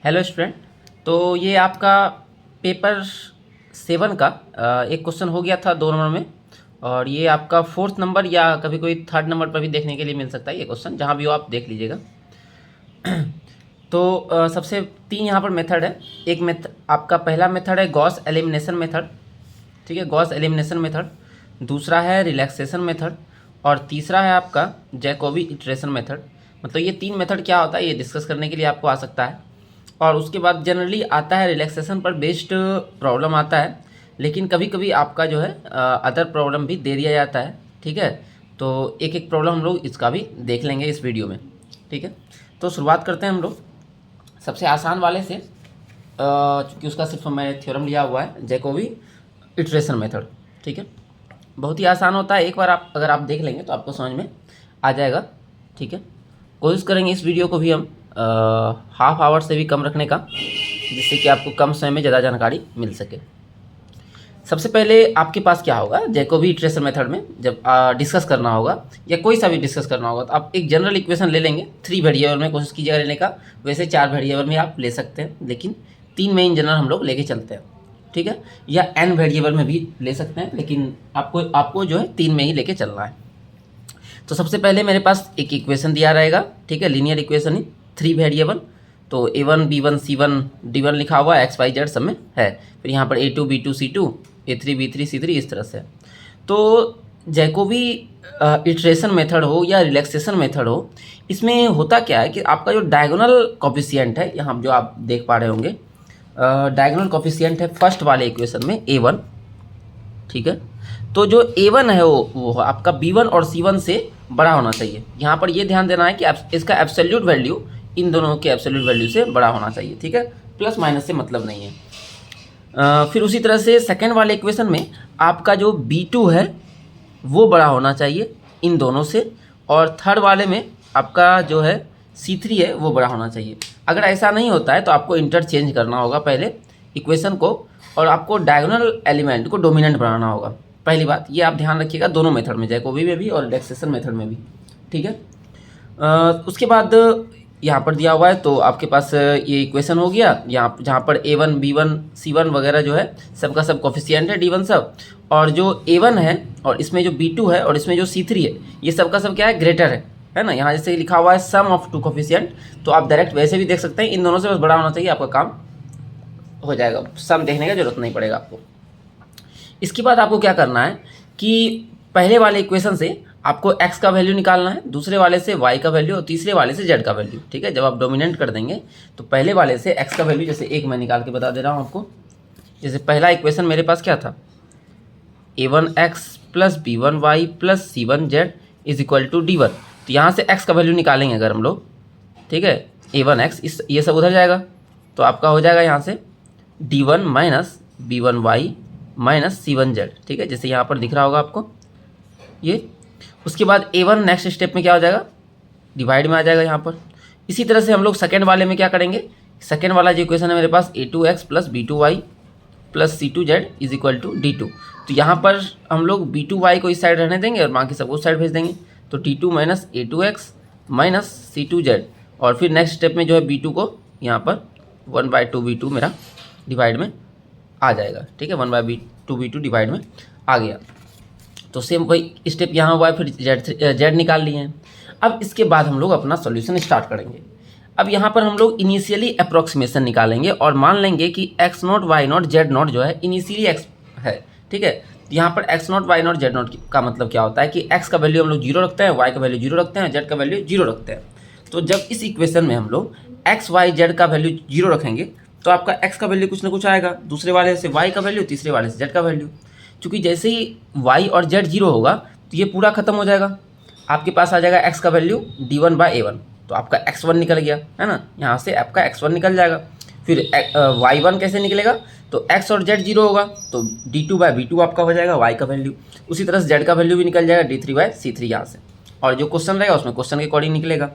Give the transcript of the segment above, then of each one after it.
Hello student. तो ये आपका पेपर 7 का एक क्वेश्चन हो गया था 2 नंबर में, और ये आपका 4th नंबर या कभी कोई 3rd नंबर पर भी देखने के लिए मिल सकता है। ये क्वेश्चन जहाँ भी हो आप देख लीजिएगा। तो सबसे 3 यहाँ पर मेथड है। एक मेथड आपका पहला मेथड है गॉस एलिमिनेशन मेथड, ठीक है, गॉस एलिमिनेशन मेथड। दूसरा है रिलैक्सेशन मेथड, और तीसरा है आपका जैकोबी इटरेशन मेथड। मतलब ये 3 मेथड क्या होता है ये डिस्कस करने के लिए आपको आ सकता है। और उसके बाद जनरली आता है रिलैक्सेशन पर बेस्ड प्रॉब्लम आता है, लेकिन कभी कभी आपका जो है अदर प्रॉब्लम भी दे दिया जाता है, ठीक है। तो एक एक प्रॉब्लम हम लोग इसका भी देख लेंगे इस वीडियो में, ठीक है। तो शुरुआत करते हैं हम लोग सबसे आसान वाले से, क्योंकि उसका सिर्फ मैं थ्योरम लिया हुआ है, जैकोबी इटरेशन मेथड, ठीक है। बहुत ही आसान होता है, एक बार आप अगर आप देख लेंगे तो आपको समझ में आ जाएगा, ठीक है। कोशिश करेंगे इस वीडियो को भी हम हाफ आवर से भी कम रखने का, जिससे कि आपको कम समय में ज़्यादा जानकारी मिल सके। सबसे पहले आपके पास क्या होगा, जैकोबी इटरेशन मेथड में जब डिस्कस करना होगा या कोई सा भी डिस्कस करना होगा, तो आप एक जनरल इक्वेशन ले लेंगे। 3 वेरिएबल में कोशिश कीजिएगा लेने का, वैसे 4 वेरिएबल में आप ले सकते हैं, लेकिन 3 में इन जनरल हम लोग लेके चलते हैं, ठीक है। या n वेरिएबल में भी ले सकते हैं, लेकिन आपको जो है 3 में ही लेके चलना है। तो सबसे पहले मेरे पास एक इक्वेशन दिया रहेगा, ठीक है, लीनियर इक्वेशन ही 3 वेरिएबल। तो a1 b1 c1 d1 लिखा हुआ x y z सब में है। फिर यहाँ पर a2 b2 c2 a3 b3 c3 इस तरह से। तो जैकोबी इटरेशन मेथड हो या रिलैक्सेशन मेथड हो, इसमें होता क्या है कि आपका जो डायगोनल कोफिशिएंट है, यहाँ जो आप देख पा रहे होंगे, डायगोनल कोफिशिएंट है फर्स्ट वाले इक्वेशन में a1, ठीक है। तो जो a1 है वो आपका b1 और c1 से बड़ा होना चाहिए। यहाँ पर ये ध्यान देना है कि इसका एब्सोल्यूट वैल्यू इन दोनों के एब्सोल्यूट वैल्यू से बड़ा होना चाहिए, ठीक है। प्लस माइनस से मतलब नहीं है। फिर उसी तरह से सेकेंड वाले इक्वेशन में आपका जो b2 है वो बड़ा होना चाहिए इन दोनों से, और थर्ड वाले में आपका जो है c3 है वो बड़ा होना चाहिए। अगर ऐसा नहीं होता है तो आपको इंटरचेंज करना होगा पहले इक्वेशन को, और आपको डायगोनल एलिमेंट को डोमिनेंट बनाना होगा। पहली बात ये आप ध्यान रखिएगा दोनों मेथड में, जैकोबी में भी और रिलैक्सेशन मेथड में भी, ठीक है। उसके बाद यहाँ पर दिया हुआ है, तो आपके पास ये इक्वेशन हो गया, यहाँ जहाँ पर a1 b1 c1 वगैरह जो है सबका सब कोफिशिएंट है d1 सब, और जो a1 है और इसमें जो b2 है और इसमें जो c3 है ये सबका सब क्या है, ग्रेटर है ना। यहाँ जैसे लिखा हुआ है सम ऑफ 2 कोफिशिएंट, तो आप डायरेक्ट वैसे भी देख सकते हैं, इन दोनों से बस बड़ा होना चाहिए, आपका काम हो जाएगा, सम देखने का जरूरत नहीं पड़ेगा आपको। इसके बाद आपको क्या करना है कि पहले वाले इक्वेशन से आपको x का वैल्यू निकालना है, दूसरे वाले से y का वैल्यू और तीसरे वाले से z का वैल्यू, ठीक है। जब आप डोमिनेंट कर देंगे तो पहले वाले से x का वैल्यू, जैसे एक मैं निकाल के बता दे रहा हूँ आपको। जैसे पहला इक्वेशन मेरे पास क्या था, a1x plus b1y plus c1z is equal to d1। तो यहाँ से x का वैल्यू निकालेंगे अगर हम लोग, ठीक है, a1x इस ये सब उधर जाएगा, तो आपका हो जाएगा यहाँ से d1 minus b1y minus c1z, ठीक है, जैसे यहाँ पर दिख रहा होगा आपको ये। उसके बाद a1 नेक्स्ट स्टेप में क्या हो जाएगा, डिवाइड में आ जाएगा यहाँ पर। इसी तरह से हम लोग सेकेंड वाले में क्या करेंगे, सेकेंड वाला जो इक्वेशन है मेरे पास a2x plus b2y plus c2z is equal to d2। तो यहाँ पर हम लोग b2y को इस साइड रहने देंगे और बाकी सब उस साइड भेज देंगे, तो d2 minus a2x minus c2z, और फिर नेक्स्ट स्टेप में जो है b2 को यहाँ पर 1/2 b2 मेरा डिवाइड में आ जाएगा, ठीक है, 1/2 b2 डिवाइड में आ गया। तो सेम वही स्टेप यहाँ हुआ है, फिर जेड निकाल लिए हैं। अब इसके बाद हम लोग अपना सॉल्यूशन स्टार्ट करेंगे। अब यहाँ पर हम लोग इनिशियली अप्रॉक्सीमेशन निकालेंगे और मान लेंगे कि x naught y naught z naught जो है इनिशियली x है, ठीक है। यहाँ पर x naught y naught z naught का मतलब क्या होता है कि x का वैल्यू हम लोग 0 रखते हैं, y का वैल्यू 0 रखते हैं, z का वैल्यू 0 रखते हैं। तो जब इस इक्वेशन में हम लोग x y z का वैल्यू 0 रखेंगे तो आपका x का वैल्यू कुछ ना कुछ आएगा, दूसरे वाले से y का वैल्यू, तीसरे वाले से z का वैल्यू। क्योंकि जैसे ही y और z 0 होगा तो ये पूरा खत्म हो जाएगा, आपके पास आ जाएगा x का वैल्यू d1/a1, तो आपका x1 निकल गया है ना, यहाँ से आपका x1 निकल जाएगा। फिर y1 कैसे निकलेगा, तो x और z 0 होगा तो d2/b2 आपका हो जाएगा y का वैल्यू। उसी तरह से z का वैल्यू भी निकल जाएगा d3/c3 यहाँ से, और जो क्वेश्चन रहेगा उसमें क्वेश्चन के अकॉर्डिंग निकलेगा।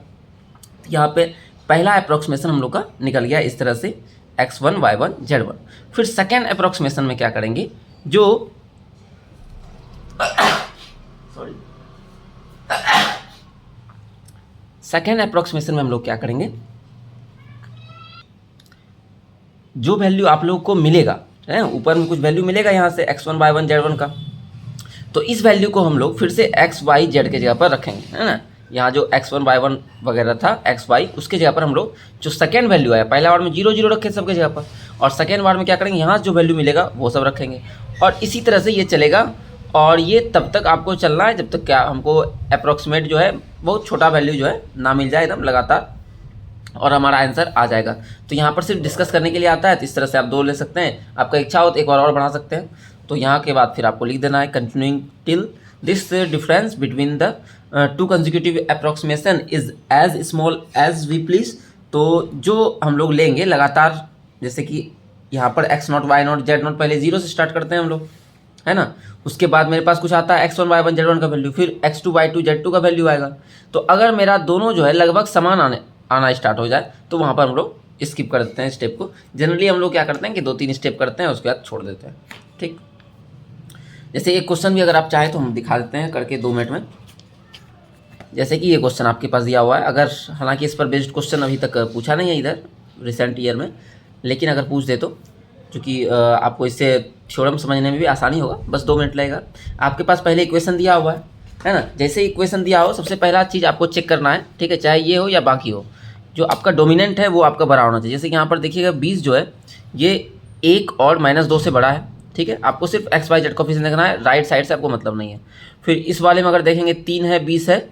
यहाँ पे पहला अप्रॉक्सीमेशन हम लोग का निकल गया इस तरह से x1 y1 z1। फिर सेकेंड अप्रॉक्सीमेशन में क्या करेंगे, जो सॉरी सेकेंड अप्रॉक्सीमेशन में हम लोग क्या करेंगे, जो वैल्यू आप लोग को मिलेगा, है ऊपर में कुछ वैल्यू मिलेगा यहाँ से x1 y1 z1 का, तो इस वैल्यू को हम लोग फिर से x y z के जगह पर रखेंगे, है ना। यहाँ जो x1 y1 वगैरह था x y, उसके जगह पर हम लोग जो सेकेंड वैल्यू आया, पहला बार में 0 0 रखे सबके जगह पर, और सेकेंड बार में क्या करेंगे, यहाँ जो वैल्यू मिलेगा वो सब रखेंगे, और इसी तरह से ये चलेगा। और ये तब तक आपको चलना है जब तक क्या हमको अप्रॉक्सीमेट जो है बहुत छोटा वैल्यू जो है ना मिल जाए एकदम लगातार, और हमारा आंसर आ जाएगा। तो यहाँ पर सिर्फ डिस्कस करने के लिए आता है, तो इस तरह से आप 2 ले सकते हैं, आपका इच्छा हो तो एक बार और बढ़ा सकते हैं। तो यहाँ के बाद फिर आपको लिख देना है continuing till this difference between the 2 consecutive approximation is as small as we please. तो जो हम लोग लेंगे लगातार, जैसे कि यहाँ पर x0 y0 z0 पहले 0 से स्टार्ट करते हैं हम लोग, है ना। उसके बाद मेरे पास कुछ आता है x1 y1 z1 का वैल्यू, फिर x2 y2 z2 का वैल्यू आएगा। तो अगर मेरा दोनों जो है लगभग समान आना स्टार्ट हो जाए तो वहाँ पर हम लोग स्किप कर देते हैं स्टेप को। जनरली हम लोग क्या करते हैं कि 2-3 स्टेप करते हैं, उसके बाद छोड़ देते हैं, ठीक। जैसे एक क्वेश्चन भी अगर आप चाहें तो हम दिखा देते हैं करके 2 मिनट में। जैसे कि ये क्वेश्चन आपके पास दिया हुआ है, अगर हालांकि इस पर बेस्ड क्वेश्चन अभी तक पूछा नहीं है इधर रिसेंट ईयर में, लेकिन अगर पूछ दे तो, क्योंकि आपको इससे थ्योरम समझने में भी आसानी होगा, बस 2 मिनट लगेगा। आपके पास पहले इक्वेशन दिया हुआ है ना। जैसे ही इक्वेशन दिया हो, सबसे पहला चीज़ आपको चेक करना है, ठीक है, चाहे ये हो या बाकी हो, जो आपका डोमिनेंट है वो आपका बड़ा होना चाहिए। जैसे कि यहाँ पर देखिएगा 20 जो है ये 1 और -2 से बड़ा है, ठीक है। आपको सिर्फ x y z कोफिशिएंट देखना है, राइट साइड से आपको मतलब नहीं है। फिर इस वाले में अगर देखेंगे 3 है, 20 है,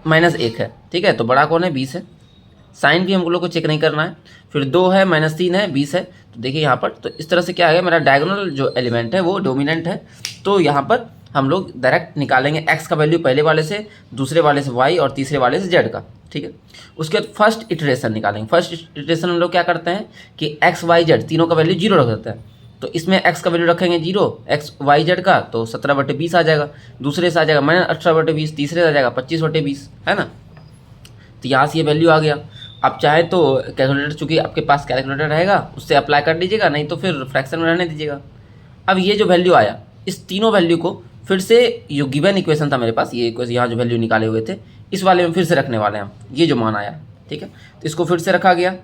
-1 है, ठीक है, तो बड़ा कौन है, 20 है। साइन भी हम लोग को चेक नहीं करना है। फिर 2 है, -3 है, 20 है, तो देखिए यहाँ पर, तो इस तरह से क्या है, मेरा डायगोनल जो एलिमेंट है वो डोमिनेंट है। तो यहाँ पर हम लोग डायरेक्ट निकालेंगे x का वैल्यू पहले वाले से, दूसरे वाले से y और तीसरे वाले से z का, ठीक है। उसके बाद फर्स्ट इटरेशन निकालेंगे। फर्स्ट इटरेशन हम लोग क्या करते हैं कि x y z तीनों का वैल्यू 0 रख देते हैं। तो इसमें x का वैल्यू रखेंगे 0, x y z का, तो 17/20 आ जाएगा। दूसरे से आ जाएगा -18/20, तीसरे से आ जाएगा 25/20, है ना। तो यहाँ से ये वैल्यू आ गया। आप चाहे तो कैलकुलेटर, चूँकि आपके पास कैलकुलेटर रहेगा उससे अप्लाई कर दीजिएगा, नहीं तो फिर फ्रैक्शन में रहने दीजिएगा। अब ये जो वैल्यू आया, इस तीनों वैल्यू को फिर से जो गिवन इक्वेशन था मेरे पास, ये इक्वेशन यहाँ जो वैल्यू निकाले हुए थे, इस वाले में फिर से रखने वाले हैं हम, ये जो मान आया, ठीक है। तो इसको फिर से रखा गया,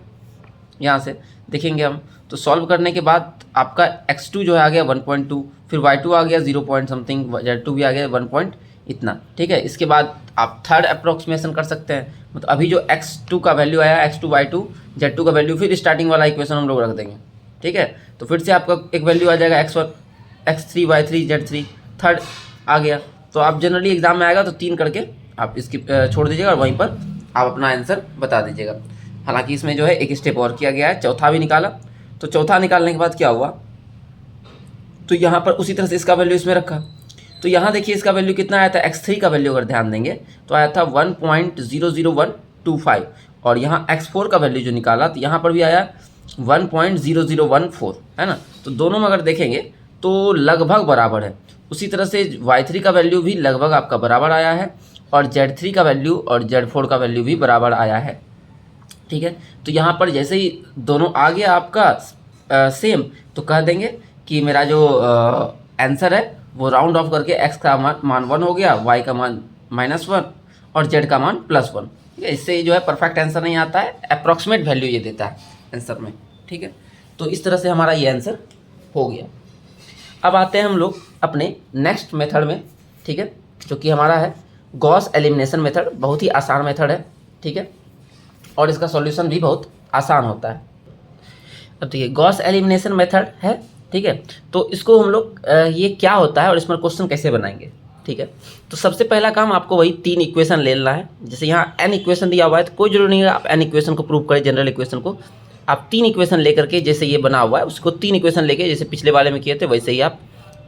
यहाँ से देखेंगे हम। तो सॉल्व करने के बाद आपका x2 जो है आ गया 1.2, फिर y2 आ गया 0 पॉइंट समथिंग, z2 भी आ गया 1 पॉइंट इतना, ठीक है। इसके बाद आप थर्ड अप्रोक्सीमेशन कर सकते हैं। मतलब अभी जो x2 का वैल्यू आया, x2 y2 z2 का वैल्यू, फिर स्टार्टिंग वाला इक्वेशन हम लोग रख देंगे, ठीक है। तो फिर से आपका एक वैल्यू आ जाएगा x1 x3 y3 z3, third आ गया। तो आप जनरली एग्जाम में आएगा तो 3 करके आप इसकी छोड़ दीजिएगा और वहीं पर आप अपना आंसर बता दीजिएगा। हालांकि इसमें जो है एक स्टेप और किया गया है, चौथा भी निकाला। तो चौथा निकालने के बाद क्या हुआ, तो यहाँ पर उसी तरह से इसका वैल्यू इसमें रखा। तो यहाँ देखिए इसका वैल्यू कितना आया था, x3 का वैल्यू अगर ध्यान देंगे तो आया था 1.00125, और यहाँ x4 का वैल्यू जो निकाला तो यहाँ पर भी आया 1.0014, है ना। तो दोनों में अगर देखेंगे तो लगभग बराबर है। उसी तरह से y3 का वैल्यू भी लगभग आपका बराबर आया है, और z3 का वैल्यू और z4 का वैल्यू भी बराबर आया है, ठीक है। तो यहाँ पर जैसे ही दोनों आ गया आपका सेम, तो कह देंगे कि मेरा जो आंसर है वो राउंड ऑफ करके x का मान 1 हो गया, y का मान -1 और z का मान +1, ठीक है। इससे जो है परफेक्ट आंसर नहीं आता है, अप्रॉक्सीमेट वैल्यू ये देता है आंसर में, ठीक है। तो इस तरह से हमारा ये आंसर हो गया। अब आते हैं हम लोग अपने नेक्स्ट मेथड में, ठीक है, जो कि हमारा है गॉस एलिमिनेशन मेथड। बहुत ही आसान मेथड है, ठीक है, और इसका सॉल्यूशन भी बहुत आसान होता है। अब देखिए गॉस एलिमिनेशन मेथड है, ठीक है। तो इसको हम लोग ये क्या होता है और इसमें क्वेश्चन कैसे बनाएंगे, ठीक है। तो सबसे पहला काम आपको वही 3 इक्वेशन ले लेना है। जैसे यहाँ n इक्वेशन दिया हुआ है तो कोई जरूरी नहीं है आप n इक्वेशन को प्रूव करें, जनरल इक्वेशन को आप 3 इक्वेशन लेकर के, जैसे ये बना हुआ है उसको 3 इक्वेशन लेके, जैसे पिछले वाले में किए थे वैसे ही आप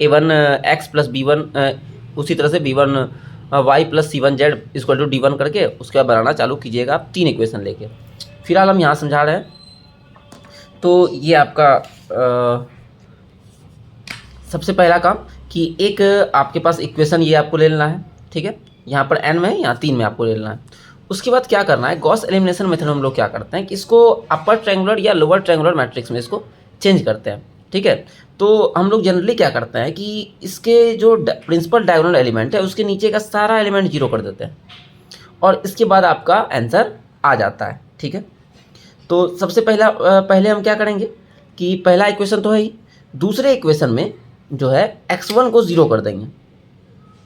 a1x + b1 उसी तरह से b1 y + c1z = d1 करके उसके बाद बनाना चालू कीजिएगा आप 3 इक्वेशन लेके। फिलहाल हम यहाँ समझा रहे हैं। तो ये आपका सबसे पहला काम कि एक आपके पास इक्वेशन ये आपको ले लेना है, ठीक है। यहाँ पर n में है, यहाँ 3 में आपको ले लेना है। उसके बाद क्या करना है, गॉस एलिमिनेशन मेथड हम लोग क्या करते हैं कि इसको अपर ट्रायंगुलर या लोअर ट्रायंगुलर मैट्रिक्स में इसको चेंज करते हैं, ठीक है। तो हम लोग जनरली क्या करते हैं कि इसके जो प्रिंसिपल डायगोनल एलिमेंट है उसके नीचे का सारा एलिमेंट 0 कर देते हैं, और इसके बाद आपका आंसर आ जाता है, ठीक है। तो सबसे पहले हम क्या करेंगे कि पहला इक्वेशन तो है ही, दूसरे इक्वेशन में जो है x1 को 0 कर देंगे,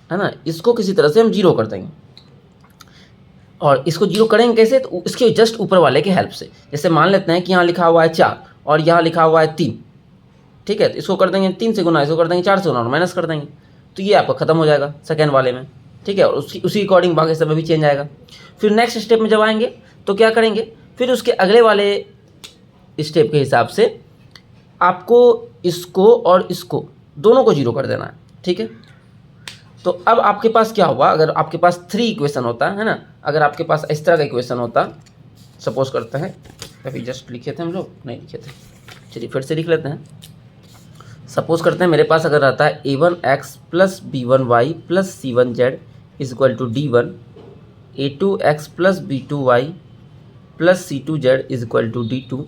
है ना, इसको किसी तरह से हम 0 कर देंगे। और इसको 0 करेंगे कैसे? तो इसके जस्ट ऊपर वाले के हेल्प से। जैसे मान लेते हैं कि यहाँ लिखा हुआ है 4 और यहाँ लिखा हुआ है 3, ठीक है, तो इसको कर देंगे 3 से गुना, इसको कर देंगे 4 से गुना और माइनस कर देंगे, तो ये आपका खत्म हो जाएगा सेकेंड वाले में, ठीक है। और उसी अकॉर्डिंग बाकी सब में भी चेंज आएगा। फिर नेक्स्ट स्टेप में जब आएंगे तो क्या करेंगे, फिर उसके अगले वाले स्टेप के हिसाब से आपको इसको और इसको दोनों को 0 कर देना है, ठीक है। तो अब आपके पास क्या हुआ, अगर आपके पास 3 इक्वेशन होता है ना, अगर आपके पास इस तरह का इक्वेशन होता, सपोज करते हैं, अभी जस्ट लिखे थे हम लोग, नहीं लिखे थे, चलिए फिर से लिख लेते हैं। सपोज करते हैं मेरे पास अगर रहता है a1x plus b1y plus c1z is equal to d1, a2x plus b2y plus c2z is equal to d2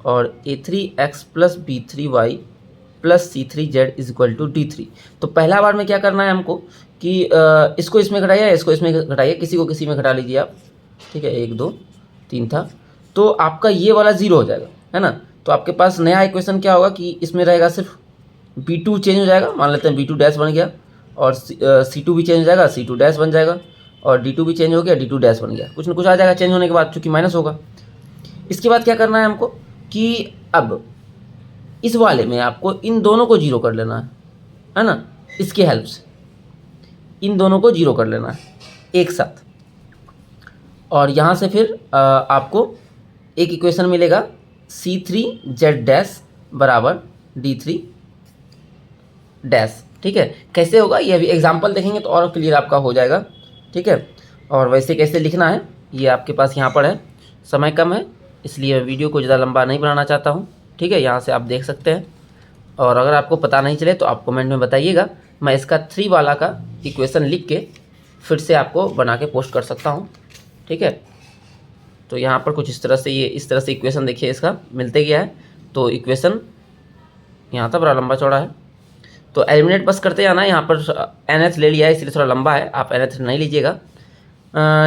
और a3x plus b3y plus c3z is equal to d3। तो पहला बार में क्या करना है हमको कि इसको इसमें घटाइए, इसको इसमें घटाइए, किसी को किसी में घटा लीजिए आप, ठीक है, 1 2 3 था, तो आपका ये वाला 0 हो जाएगा, है ना। तो आपके पास नया इक्वेशन क्या होगा कि इसमें रहेगा सिर्फ b2 चेंज हो जाएगा, मान लेते हैं b2 डैश बन गया, और c2 भी चेंज हो जाएगा, c2 डैश बन जाएगा, और d2 भी चेंज हो गया, d2 डैश बन गया, कुछ ना कुछ आ जाएगा चेंज होने के बाद, चूँकि माइनस होगा। इसके बाद क्या करना है हमको कि अब इस वाले में आपको इन दोनों को 0 कर लेना है ना, इसके हेल्प से इन दोनों को 0 कर लेना है एक साथ। और यहाँ से फिर आपको एक इक्वेशन मिलेगा c3z डैश बराबर d3 डैश, ठीक है। कैसे होगा ये अभी एग्जाम्पल देखेंगे तो और क्लियर आपका हो जाएगा, ठीक है। और वैसे कैसे लिखना है ये आपके पास यहाँ पर है, समय कम है इसलिए वीडियो को ज़्यादा लंबा नहीं बनाना चाहता हूँ, ठीक है। यहाँ से आप देख सकते हैं, और अगर आपको पता नहीं चले तो आप कमेंट में बताइएगा, मैं इसका 3 वाला का इक्वेशन लिख के फिर से आपको बना के पोस्ट कर सकता हूँ, ठीक है। तो यहाँ पर कुछ इस तरह से, ये इस तरह से इक्वेशन देखिए इसका मिलते गया है। तो इक्वेशन यहाँ था, बड़ा लंबा चौड़ा है, तो एलिमिनेट बस करते जाना है। यहाँ पर nth ले लिया है इसलिए थोड़ा लंबा है, आप nth नहीं लीजिएगा।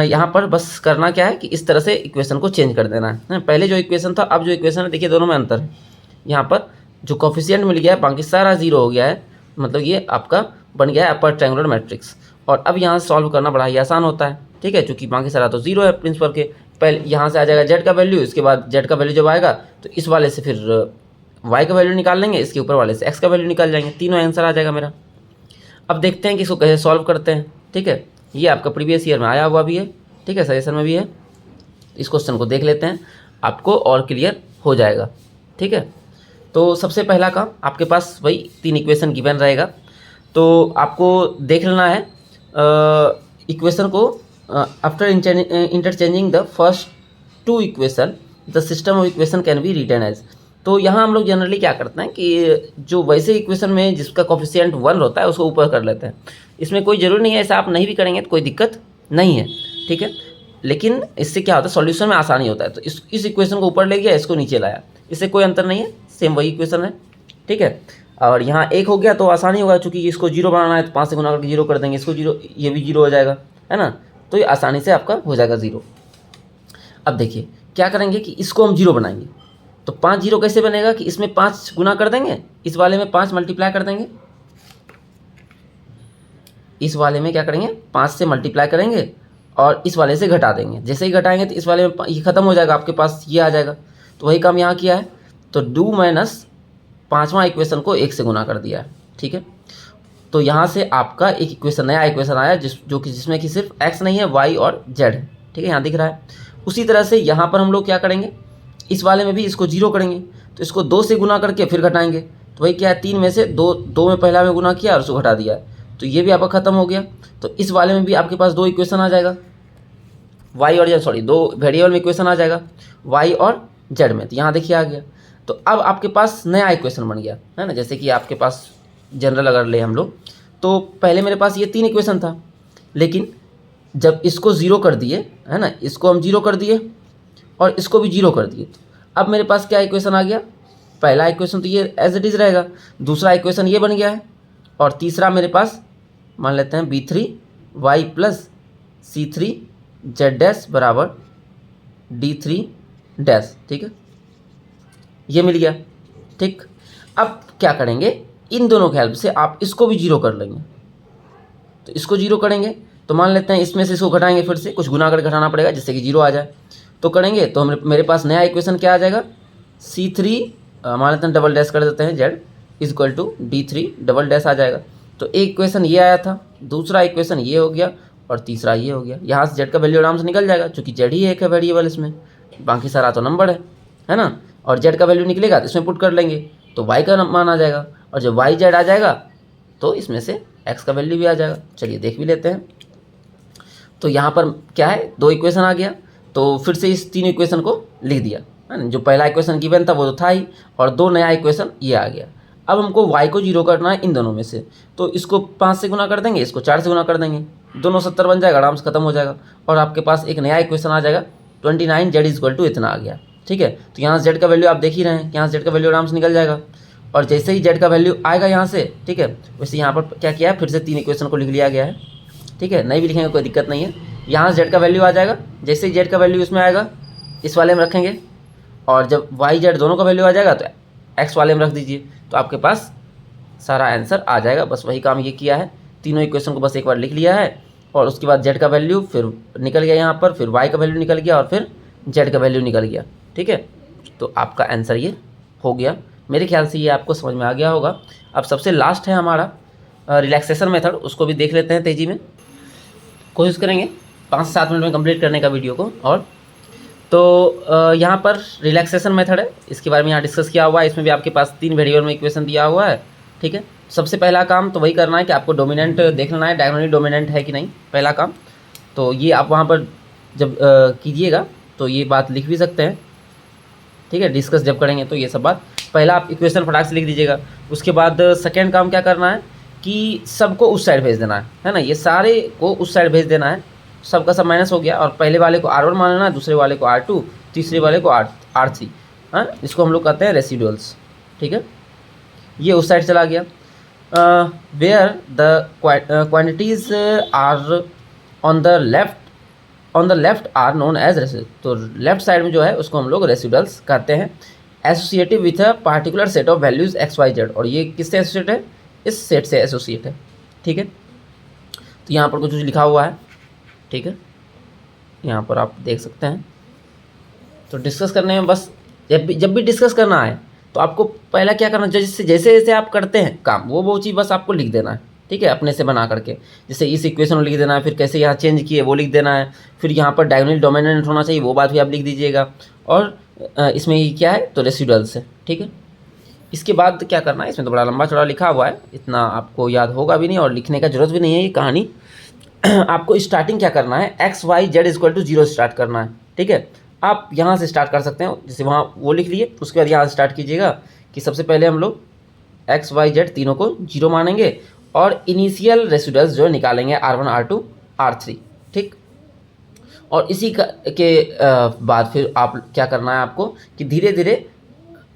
यहाँ पर बस करना क्या है कि इस तरह से इक्वेशन को चेंज कर देना है। पहले जो इक्वेशन था, अब जो इक्वेशन है, देखिए दोनों में अंतर है। यहाँ पर जो कोफिशिएंट मिल गया है बाकी सारा 0 हो गया है, मतलब ये आपका बन गया है अपर ट्रायंगुलर मैट्रिक्स। और अब यहाँ सॉल्व करना बड़ा ही आसान होता है, ठीक है, क्योंकि बाकी सारा तो 0 है प्रिंसिपल के। पहले यहाँ से आ जाएगा z का वैल्यू, इसके बाद z का वैल्यू जब आएगा तो इस वाले से फिर y का वैल्यू निकाल लेंगे, इसके ऊपर वाले से x का वैल्यू निकाल जाएंगे, तीनों आंसर आ जाएगा मेरा। अब देखते हैं कि इसको कैसे सॉल्व करते हैं, ठीक है। ये आपका प्रीवियस ईयर में आया हुआ भी है, ठीक है, सजेशन में भी है। इस क्वेश्चन को देख लेते हैं, आपको और क्लियर हो जाएगा, ठीक है। तो सबसे पहला काम आपके पास वही 3 इक्वेशन गिवन रहेगा, तो आपको देख लेना है इक्वेशन को। After interchanging the first 2 equation the system of equation can be written as. तो यहाँ हम लोग जनरली क्या करते हैं कि जो वैसे इक्वेशन में जिसका कोफिशिएंट 1 होता है उसको ऊपर कर लेते हैं। इसमें कोई ज़रूरी नहीं है, ऐसा आप नहीं भी करेंगे तो कोई दिक्कत नहीं है, ठीक है। लेकिन इससे क्या होता है, सॉल्यूशन में आसानी होता है। तो इस इक्वेशन को ऊपर ले गया, इसको नीचे लाया, इससे कोई अंतर नहीं है, सेम वही इक्वेशन है, ठीक है। और यहाँ 1 हो गया तो आसानी होगा, चूँकि इसको 0 बनाना है तो 5 से गुना करके 0 कर देंगे, इसको 0, ये भी 0 हो जाएगा, है ना। तो ये आसानी से आपका हो जाएगा 0। अब देखिए क्या करेंगे कि इसको हम 0 बनाएंगे, तो 5 0 कैसे बनेगा कि इसमें 5 गुना कर देंगे, इस वाले में 5 मल्टीप्लाई कर देंगे, इस वाले में क्या करेंगे 5 से मल्टीप्लाई करेंगे और इस वाले से घटा देंगे। जैसे ही घटाएंगे तो इस वाले में ये खत्म हो जाएगा, आपके पास ये आ जाएगा। तो वही काम यहाँ किया है, तो 2 माइनस 5वां इक्वेशन को 1 से गुना कर दिया है, ठीक है। तो यहाँ से आपका एक इक्वेशन, नया इक्वेशन आया जिसमें कि सिर्फ x नहीं है, y और z है, ठीक है, यहाँ दिख रहा है। उसी तरह से यहाँ पर हम लोग क्या करेंगे, इस वाले में भी इसको 0 करेंगे, तो इसको 2 से गुना करके फिर घटाएंगे। तो वही क्या है, 3 में से 2 में पहला में गुना किया और उसको घटा दिया, तो ये भी आपका खत्म हो गया। तो इस वाले में भी आपके पास 2 इक्वेशन आ जाएगा, y और z, 2 वेरिएबल में इक्वेशन आ जाएगा y और z में। तो यहाँ देखिए आ गया। तो अब आपके पास नया इक्वेशन बन गया, है ना। जैसे कि आपके पास जनरल अगर ले हम लोग, तो पहले मेरे पास ये 3 इक्वेशन था, लेकिन जब इसको 0 कर दिए, है ना, इसको हम 0 कर दिए और इसको भी 0 कर दिए, तो अब मेरे पास क्या इक्वेशन आ गया, पहला इक्वेशन तो ये एज इट इज़ रहेगा, दूसरा इक्वेशन ये बन गया है, और तीसरा मेरे पास मान लेते हैं b3y प्लस c3z डैश बराबर d3 डैश, ठीक है, ये मिल गया। ठीक। अब क्या करेंगे, इन दोनों की हेल्प से आप इसको भी जीरो कर लेंगे। तो इसको जीरो करेंगे तो मान लेते हैं इसमें से इसको घटाएंगे, फिर से कुछ गुना करके घटाना पड़ेगा जिससे कि जीरो आ जाए। तो करेंगे तो मेरे पास नया इक्वेशन क्या आ जाएगा, C3 मान लेते हैं डबल डैश कर देते हैं, Z is equal to D3 double dash आ जाएगा। तो एक इक्वेशन ये आया था, दूसरा इक्वेशन ये हो गया और तीसरा ये हो गया। यहाँ से Z का वैल्यू आराम से निकल जाएगा क्योंकि Z ही एक है वेरिएबल इसमें, बाकी सारा तो नंबर है ना। और Z का वैल्यू निकलेगा तो इसमें पुट कर लेंगे तो Y का मान आ जाएगा, और जब YZ आ जाएगा तो इसमें से X का वैल्यू भी आ जाएगा। चलिए देख भी लेते हैं। तो यहाँ पर क्या है, दो इक्वेशन आ गया, तो फिर से इस तीन इक्वेशन को लिख दिया है ना। जो पहला इक्वेशन गिवन था वो तो था ही, और दो नया इक्वेशन ये आ गया। अब हमको y को जीरो करना है इन दोनों में से, तो इसको 5 से गुना कर देंगे, इसको 4 से गुना कर देंगे, दोनों 70 बन जाएगा, आराम से खत्म हो जाएगा। और आपके पास एक नया इक्वेशन आ जाएगा 29 Z इज इक्वल टू इतना आ गया। ठीक है, तो यहाँ Z का वैल्यू आप देख ही रहे हैं, यहाँ Z का वैल्यू आराम से निकल जाएगा। और जैसे ही Z का वैल्यू आएगा यहाँ से, ठीक है, वैसे यहाँ पर क्या किया है, फिर से तीन इक्वेशन को लिख लिया गया है। ठीक है, नहीं भी लिखेंगे कोई दिक्कत नहीं है। यहाँ Z का वैल्यू आ जाएगा, जैसे ही Z का वैल्यू इसमें आएगा इस वाले में रखेंगे, और जब YZ दोनों का वैल्यू आ जाएगा तो X वाले में रख दीजिए, तो आपके पास सारा आंसर आ जाएगा। बस वही काम ये किया है, तीनों इक्वेशन को बस एक बार लिख लिया है, और उसके बाद Z का वैल्यू फिर निकल गया यहाँ पर, फिर Y का वैल्यू निकल गया, और फिर Z का वैल्यू निकल गया। ठीक है, तो आपका आंसर ये हो गया। मेरे ख्याल से ये आपको समझ में आ गया होगा। अब सबसे लास्ट है हमारा रिलैक्सेशन मेथड, उसको भी देख लेते हैं तेज़ी में, कोशिश करेंगे 5 से 7 मिनट में कंप्लीट करने का वीडियो को। और तो यहाँ पर रिलैक्सेशन मेथड है, इसके बारे में यहाँ डिस्कस किया हुआ है। इसमें भी आपके पास 3 वेरिएबल में इक्वेशन दिया हुआ है। ठीक है, सबसे पहला काम तो वही करना है कि आपको डोमिनेंट देख लेना है, डायगोनली डोमिनेंट है कि नहीं, पहला काम। तो ये आप वहाँ पर जब कीजिएगा तो ये बात लिख भी सकते हैं। ठीक है, डिस्कस जब करेंगे तो ये सब बात, पहला आप इक्वेशन फटाक से लिख दीजिएगा। उसके बाद सेकेंड काम क्या करना है कि सबको उस साइड भेज देना है ना, ये सारे को उस साइड भेज देना है। सबका सब माइनस हो गया, और पहले वाले को R1 मान लेना है, दूसरे वाले को R2, तीसरे वाले को R3। हाँ, इसको हम लोग कहते हैं रेसिडुअल्स। ठीक है, ये उस साइड चला गया। Where the quantities are on the left are known as residual. तो लेफ्ट साइड में जो है उसको हम लोग रेसिडुअल्स कहते हैं। Associative with a particular set of values XYZ, और ये किससे एसोसिएट है, इस सेट से एसोसिएट है। ठीक है, तो यहाँ पर कुछ लिखा हुआ है। ठीक है, यहाँ पर आप देख सकते हैं। तो डिस्कस करने में बस जब भी डिस्कस करना है तो आपको पहला क्या करना चाहिए, जैसे जैसे आप करते हैं काम वो चीज़ बस आपको लिख देना है। ठीक है, अपने से बना करके, जैसे इस इक्वेशन को लिख देना है, फिर कैसे यहाँ चेंज किए वो लिख देना है, फिर यहाँ पर डायगोनली डोमिनेंट होना चाहिए वो बात भी आप लिख दीजिएगा। और इसमें ये क्या है, तो रेसिडुअल्स है। ठीक है, इसके बाद क्या करना है, इसमें तो बड़ा लंबा चौड़ा लिखा हुआ है, इतना आपको याद होगा भी नहीं और लिखने का जरूरत भी नहीं है ये कहानी। आपको स्टार्टिंग क्या करना है, XYZ इक्वल टू 0 स्टार्ट करना है। ठीक है, आप यहाँ से स्टार्ट कर सकते हैं, जैसे वहाँ वो लिख लिए, उसके बाद यहाँ से स्टार्ट कीजिएगा कि सबसे पहले हम लोग XYZ तीनों को 0 मानेंगे, और इनिशियल रेसिडुअल्स जो निकालेंगे R1 R2 R3। ठीक, और इसी के बाद फिर आप क्या करना है आपको कि धीरे धीरे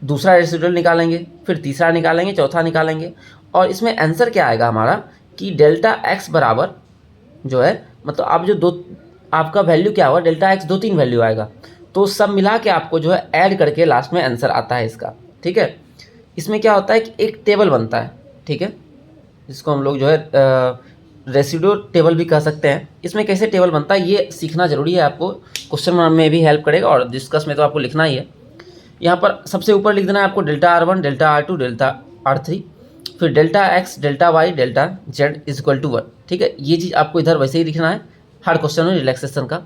दूसरा रेसिडुअल निकालेंगे, फिर तीसरा निकालेंगे, चौथा निकालेंगे। और इसमें आंसर क्या आएगा हमारा कि डेल्टा X बराबर जो है, मतलब आप जो दो आपका वैल्यू क्या होगा, डेल्टा X 2-3 वैल्यू आएगा, तो सब मिला के आपको जो है ऐड करके लास्ट में आंसर आता है इसका। ठीक है, इसमें क्या होता है कि एक टेबल बनता है। ठीक है, जिसको हम लोग जो है रेसिडुअल टेबल भी कह सकते हैं। इसमें कैसे टेबल बनता है ये सीखना जरूरी है, आपको क्वेश्चन में भी हेल्प करेगा, और डिस्कस में तो आपको लिखना ही है। यहाँ पर सबसे ऊपर लिख देना है आपको delta R1 delta R2 delta R3, फिर delta X delta Y delta Z is equal to 1। ठीक है, ये चीज़ आपको इधर वैसे ही लिखना है हर क्वेश्चन में रिलैक्सेशन का।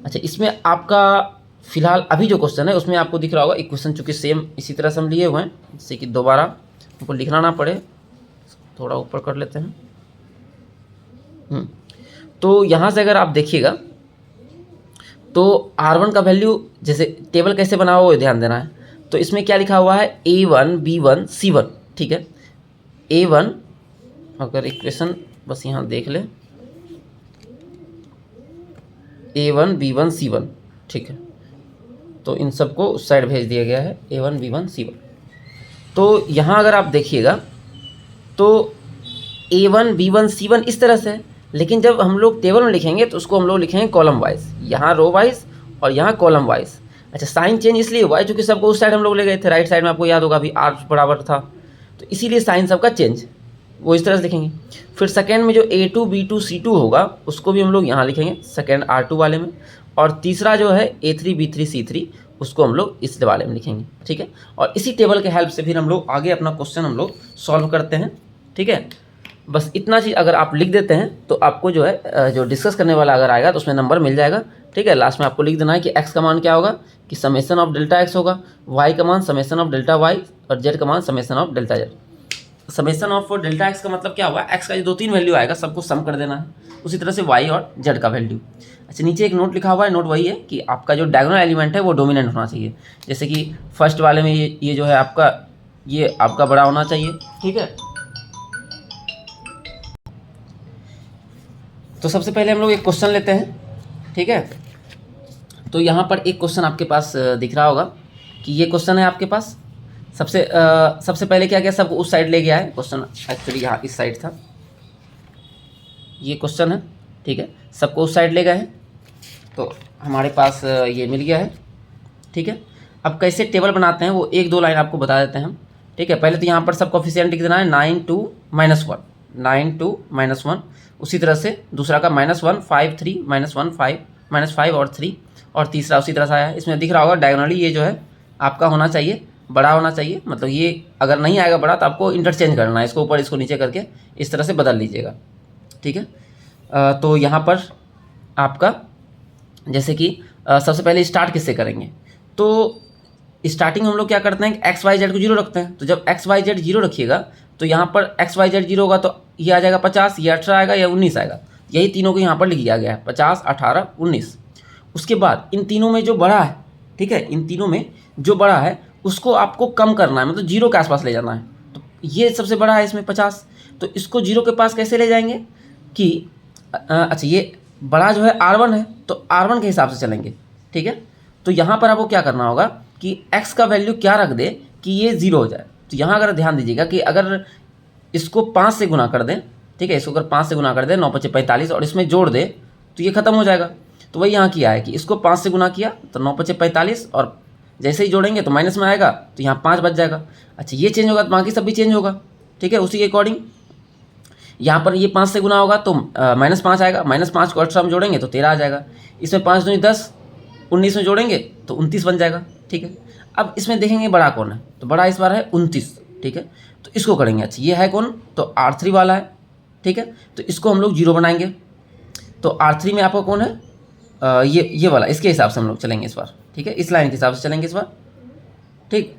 अच्छा, इसमें आपका फिलहाल अभी जो क्वेश्चन है उसमें आपको दिख रहा होगा इक्वेशन चूँकि सेम इसी तरह से हम लिए हुए हैं, जिससे कि दोबारा हमको लिखना ना पड़े। थोड़ा ऊपर कर लेते हैं। तो यहाँ से अगर आप देखिएगा तो R1 का वैल्यू, जैसे टेबल कैसे बना हुआ वो ध्यान देना है। तो इसमें क्या लिखा हुआ है, A1 B1 C1। ठीक है, A1 अगर इक्वेशन बस यहाँ देख ले, A1 B1 C1। ठीक है, तो इन सबको उस साइड भेज दिया गया है, A1 B1 C1। तो यहाँ अगर आप देखिएगा तो A1 B1 C1 इस तरह से है, लेकिन जब हम लोग टेबल में लिखेंगे तो उसको हम लोग लिखेंगे कॉलम वाइज, यहाँ रो वाइज और यहाँ कॉलम वाइज। अच्छा, साइन चेंज इसलिए हुआ है क्योंकि सबको उस साइड हम लोग ले गए थे, राइट साइड में आपको याद होगा अभी r बराबर था, तो इसीलिए साइन सबका चेंज, वो इस तरह से लिखेंगे। फिर सेकेंड में जो A2 B2 C2 होगा उसको भी हम लोग यहाँ लिखेंगे सेकेंड R2 वाले में, और तीसरा जो है A3 B3 C3 उसको हम लोग इस वाले में लिखेंगे, ठीक है। और इसी टेबल के हेल्प से फिर हम लोग आगे अपना क्वेश्चन हम लोग सॉल्व करते हैं, ठीक है। बस इतना चीज़ अगर आप लिख देते हैं तो आपको जो है जो डिस्कस करने वाला अगर आएगा तो उसमें नंबर मिल जाएगा, ठीक है। लास्ट में आपको लिख देना है कि x का मान क्या होगा, कि समेसन ऑफ डेल्टा x होगा, y का मान समेसन ऑफ डेल्टा y, और z का मान summation of delta z। Summation of delta x का मतलब क्या हुआ, x का जो 2-3 वैल्यू आएगा सबको सम कर देना है, उसी तरह से y और z का वैल्यू। अच्छा, नीचे एक नोट लिखा हुआ है, नोट वही है कि आपका जो डायगोनल एलिमेंट है वो डोमिनेंट होना चाहिए। जैसे कि फर्स्ट वाले में ये जो है आपका, ये आपका बड़ा होना चाहिए, ठीक है। तो सबसे पहले हम लोग एक क्वेश्चन लेते हैं, ठीक है। तो यहाँ पर एक क्वेश्चन आपके पास दिख रहा होगा कि ये क्वेश्चन है आपके पास। सबसे पहले क्या किया, सबको उस साइड ले गया है क्वेश्चन, एक्चुअली यहाँ इस साइड था, ये क्वेश्चन है, ठीक है। सबको उस साइड ले गए हैं तो हमारे पास ये मिल गया है, ठीक है। अब कैसे टेबल बनाते हैं वो 1-2 लाइन आपको बता देते हैं हम, ठीक है। पहले तो यहाँ पर सब कोफिशिएंट लिख देना है, 9 2 -1, 9 2 -1। उसी तरह से दूसरा का -1 5 3 -1 5 -5 और 3, और तीसरा उसी तरह से आया है। इसमें दिख रहा होगा डायगोनली ये जो है आपका होना चाहिए, बड़ा होना चाहिए, मतलब ये अगर नहीं आएगा बड़ा तो आपको इंटरचेंज करना है, इसको ऊपर इसको नीचे करके इस तरह से बदल लीजिएगा, ठीक है। तो यहाँ पर आपका जैसे कि सबसे पहले स्टार्ट किससे करेंगे, तो स्टार्टिंग हम लोग क्या करते हैं, x y z को 0 रखते हैं। तो जब x y z 0 रखिएगा तो यहाँ पर x y z 0 होगा तो ये आ जाएगा 50, ये 18 आएगा या 19 आएगा, यही तीनों को यहाँ पर लिख दिया गया है 50 18 19। उसके बाद इन तीनों में जो बड़ा है, ठीक है, इन तीनों में जो बड़ा है उसको आपको कम करना है, मतलब 0 के आसपास ले जाना है। तो ये सबसे बड़ा है इसमें 50, तो इसको 0 के पास कैसे ले जाएंगे कि अच्छा ये बड़ा जो है R1 है तो R1 के हिसाब से चलेंगे, ठीक है। तो यहाँ पर आपको क्या करना होगा कि x का वैल्यू क्या रख दे कि ये 0 हो जाए। तो यहाँ अगर ध्यान दीजिएगा कि अगर इसको 5 से गुना कर दें, ठीक है, इसको अगर 5 से गुना कर दें 9 5 45 और इसमें जोड़ दे तो ये खत्म हो जाएगा। तो वही यहाँ किया है कि इसको 5 से गुना किया तो 9 5 45 और जैसे ही जोड़ेंगे तो माइनस में आएगा तो यहाँ 5 बच जाएगा। अच्छा, ये चेंज होगा तो बाकी सब भी चेंज होगा, ठीक है। उसी के अकॉर्डिंग यहाँ पर ये 5 से गुना होगा तो -5 आएगा, -5 को 18 में जोड़ेंगे तो 13 आ जाएगा। इसमें 5 दूनी 10, 19 में जोड़ेंगे तो 29 बन जाएगा, ठीक है। अब इसमें देखेंगे बड़ा कौन है, तो बड़ा इस बार है 29, ठीक है। तो इसको करेंगे, अच्छा ये है कौन, तो R3 वाला है, ठीक है। तो इसको हम लोग 0 बनाएंगे। तो R3 में आपका कौन है, ये वाला, इसके हिसाब से हम लोग चलेंगे इस बार, ठीक है, इस लाइन के हिसाब से चलेंगे इस बार, ठीक।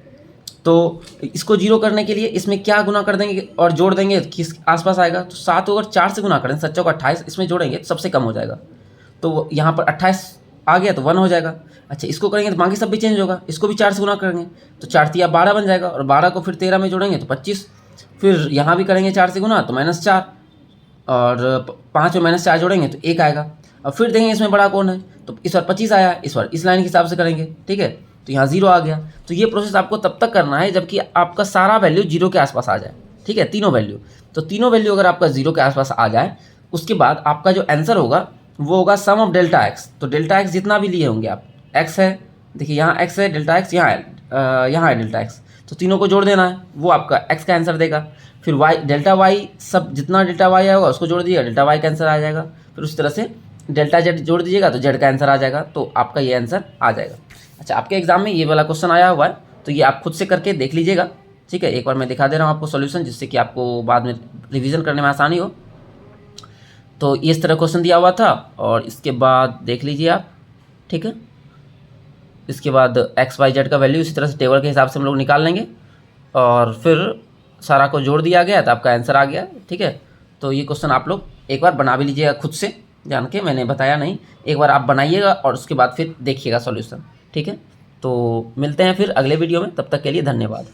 तो इसको 0 करने के लिए इसमें क्या गुना कर देंगे और जोड़ देंगे किस आसपास आएगा, तो 7 को अगर 4 से गुना करें 7 चौक 28, इसमें जोड़ेंगे तो सबसे कम हो जाएगा। तो यहाँ पर 28 आ गया तो 1 हो जाएगा। अच्छा, इसको करेंगे तो बाकी सब भी चेंज होगा, इसको भी 4 से गुना करेंगे तो 4 तिया 12 बन जाएगा, और 12 को फिर 13 में जोड़ेंगे तो 25। फिर यहाँ भी करेंगे 4 से गुना तो -4, और 5 में -4 जोड़ेंगे तो 1 आएगा। अब फिर देखेंगे इसमें बड़ा कौन है, तो इस बार 25 आया, इस बार इस लाइन के हिसाब से करेंगे, ठीक है। तो यहाँ 0 आ गया। तो ये प्रोसेस आपको तब तक करना है जबकि आपका सारा वैल्यू 0 के आसपास आ जाए, ठीक है, तीनों वैल्यू। तो तीनों वैल्यू अगर आपका 0 के आसपास आ जाए उसके बाद आपका जो आंसर होगा वो होगा सम ऑफ डेल्टा x। तो डेल्टा x जितना भी लिए होंगे आप, x है, देखिए यहाँ x है, डेल्टा x यहाँ है डेल्टा x, तो तीनों को जोड़ देना है, वो आपका x का आंसर देगा। फिर y डेल्टा y, सब जितना डेल्टा y आएगा उसको जोड़ दीजिएगा, डेल्टा y का आंसर आ जाएगा। फिर उसी तरह से डेल्टा z जोड़ दीजिएगा तो z का आंसर आ जाएगा, तो आपका ये आंसर आ जाएगा। अच्छा, आपके एग्जाम में ये वाला क्वेश्चन आया हुआ है तो ये आप खुद से करके देख लीजिएगा, ठीक है। एक बार मैं दिखा दे रहा हूँ आपको सॉल्यूशन, जिससे कि आपको बाद में रिवीजन करने में आसानी हो। तो इस तरह क्वेश्चन दिया हुआ था और इसके बाद देख लीजिए आप, ठीक है। इसके बाद x y z का वैल्यू इसी तरह से टेबल के हिसाब से हम लोग निकाल लेंगे और फिर सारा को जोड़ दिया गया तो आपका आंसर आ गया, ठीक है। तो ये क्वेश्चन आप लोग एक बार बना भी लीजिएगा खुद से, जान के मैंने बताया नहीं, एक बार आप बनाइएगा और उसके बाद फिर देखिएगा सॉल्यूशन, ठीक है। तो मिलते हैं फिर अगले वीडियो में, तब तक के लिए धन्यवाद।